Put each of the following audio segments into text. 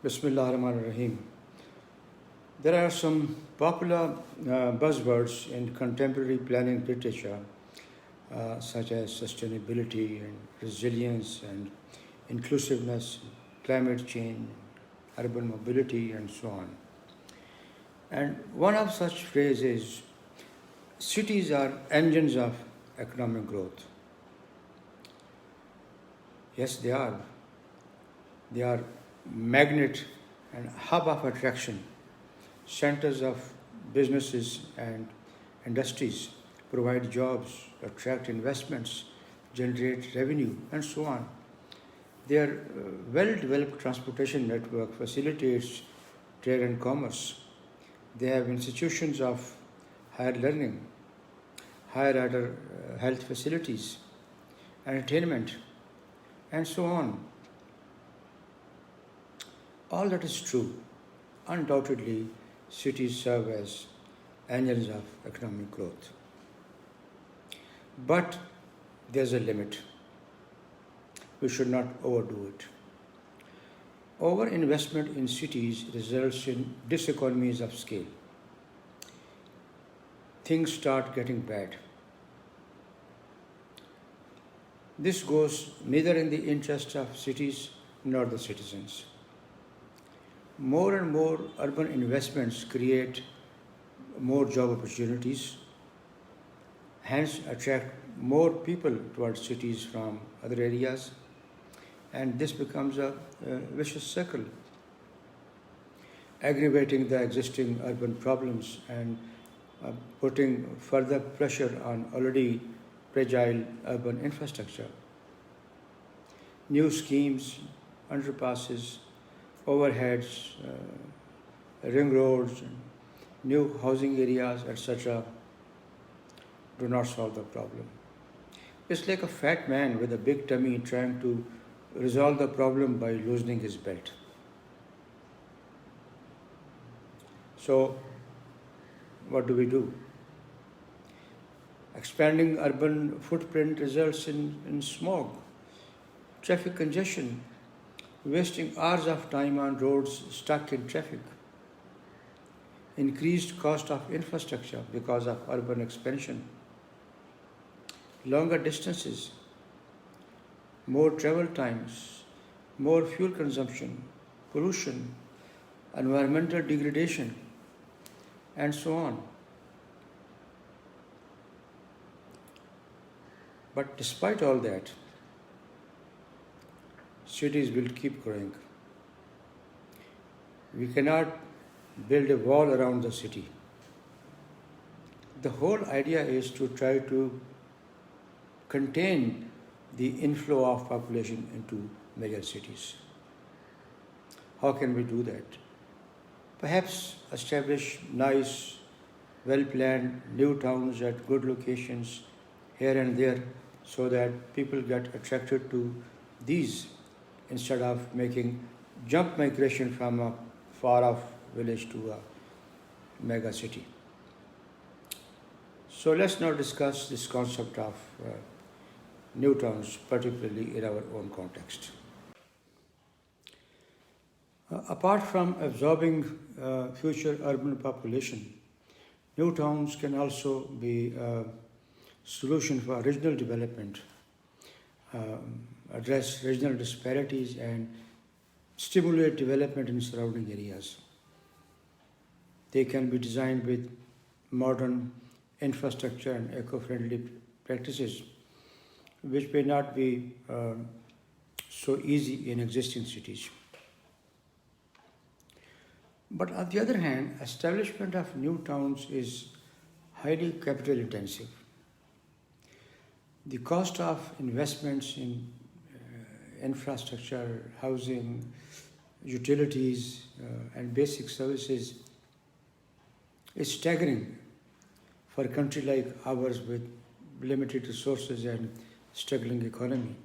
Bismillah ar-Rahman ar-Rahim. There are some popular buzzwords in contemporary planning literature, such as sustainability and resilience and inclusiveness, climate change, urban mobility, and so on. And one of such phrases is cities are engines of economic growth. Yes, they are. They are magnet and hub of attraction, centers of businesses and industries, provide jobs, attract investments, generate revenue, and so on. Their well-developed transportation network facilitates trade and commerce. They have institutions of higher learning, higher order health facilities, entertainment, and so on. All that is true. Undoubtedly, cities serve as engines of economic growth. But there's a limit. We should not overdo it. Overinvestment in cities results in diseconomies of scale. Things start getting bad. This goes neither in the interest of cities nor the citizens. More and more urban investments create more job opportunities, hence attract more people towards cities from other areas, and this becomes a vicious circle, aggravating the existing urban problems and putting further pressure on already fragile urban infrastructure. New schemes, underpasses, overheads, ring roads, new housing areas, etc., do not solve the problem. It's like a fat man with a big tummy trying to resolve the problem by loosening his belt. So, what do? Expanding urban footprint results in smog, traffic congestion, wasting hours of time on roads stuck in traffic, increased cost of infrastructure because of urban expansion, longer distances, more travel times, more fuel consumption, pollution, environmental degradation, and so on. But despite all that, cities will keep growing. We cannot build a wall around the city. The whole idea is to try to contain the inflow of population into major cities. How can we do that? Perhaps establish nice, well-planned new towns at good locations here and there so that people get attracted to these instead of making jump migration from a far-off village to a mega city. So let's now discuss this concept of new towns, particularly in our own context. Apart from absorbing future urban population, new towns can also be a solution for regional development, address regional disparities, and stimulate development in surrounding areas. They can be designed with modern infrastructure and eco-friendly practices, which may not be so easy in existing cities. But on the other hand, establishment of new towns is highly capital intensive. The cost of investments in infrastructure, housing, utilities, and basic services is staggering for a country like ours with limited resources and struggling economy.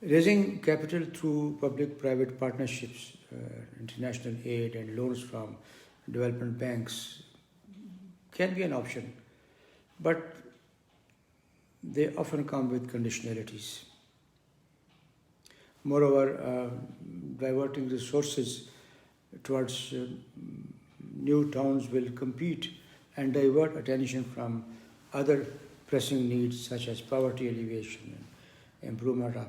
Raising capital through public-private partnerships, international aid and loans from development banks can be an option, but they often come with conditionalities. Moreover, diverting resources towards new towns will compete and divert attention from other pressing needs such as poverty alleviation and improvement of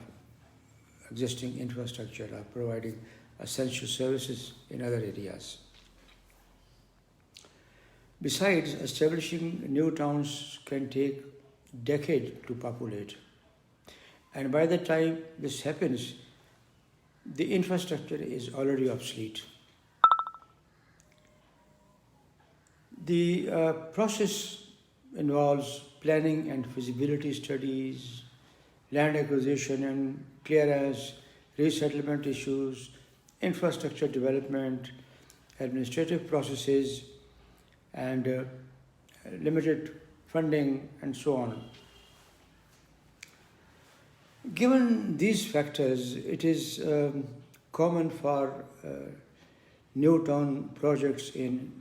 existing infrastructure or providing essential services in other areas. Besides, establishing new towns can take decades to populate, and by the time this happens, the infrastructure is already obsolete. The process involves planning and feasibility studies, land acquisition and clearance, resettlement issues, infrastructure development, administrative processes, and limited funding, and so on. Given these factors, it is common for new town projects in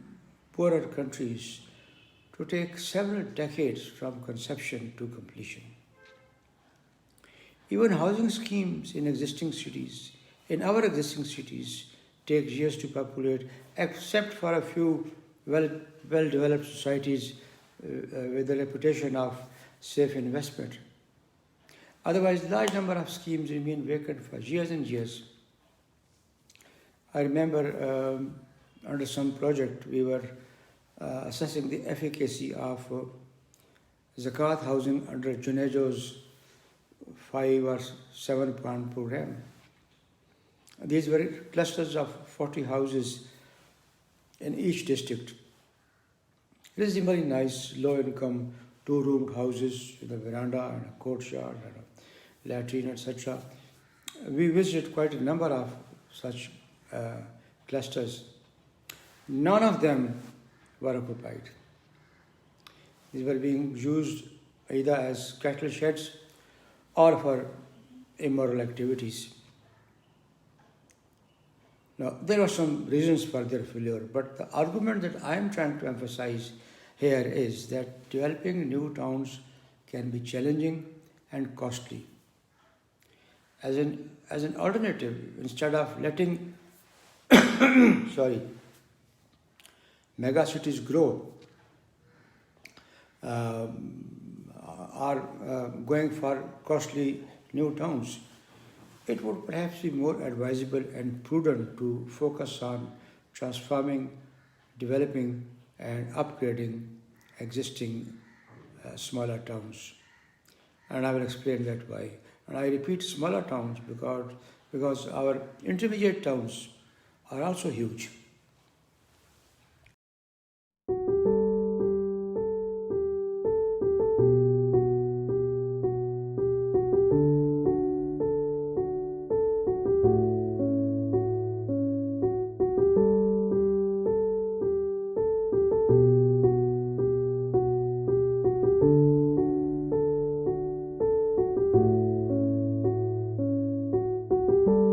poorer countries to take several decades from conception to completion. Even housing schemes in our existing cities, take years to populate, except for a few well-developed societies with the reputation of safe investment. Otherwise, large number of schemes remain vacant for years and years. I remember under some project we were assessing the efficacy of Zakat housing under Junejo's 5 or 7 point program. These were clusters of 40 houses in each district. It is very nice, low-income, two-roomed houses with a veranda and a courtyard and a latrine, etc. We visited quite a number of such clusters. None of them were occupied. These were being used either as cattle sheds or for immoral activities. Now, there are some reasons for their failure, but the argument that I am trying to emphasize here is that developing new towns can be challenging and costly. As an alternative, instead of letting mega cities grow, are going for costly new towns, it would perhaps be more advisable and prudent to focus on transforming, developing, and upgrading existing smaller towns. And I will explain that why. And I repeat smaller towns because our intermediate towns are also huge.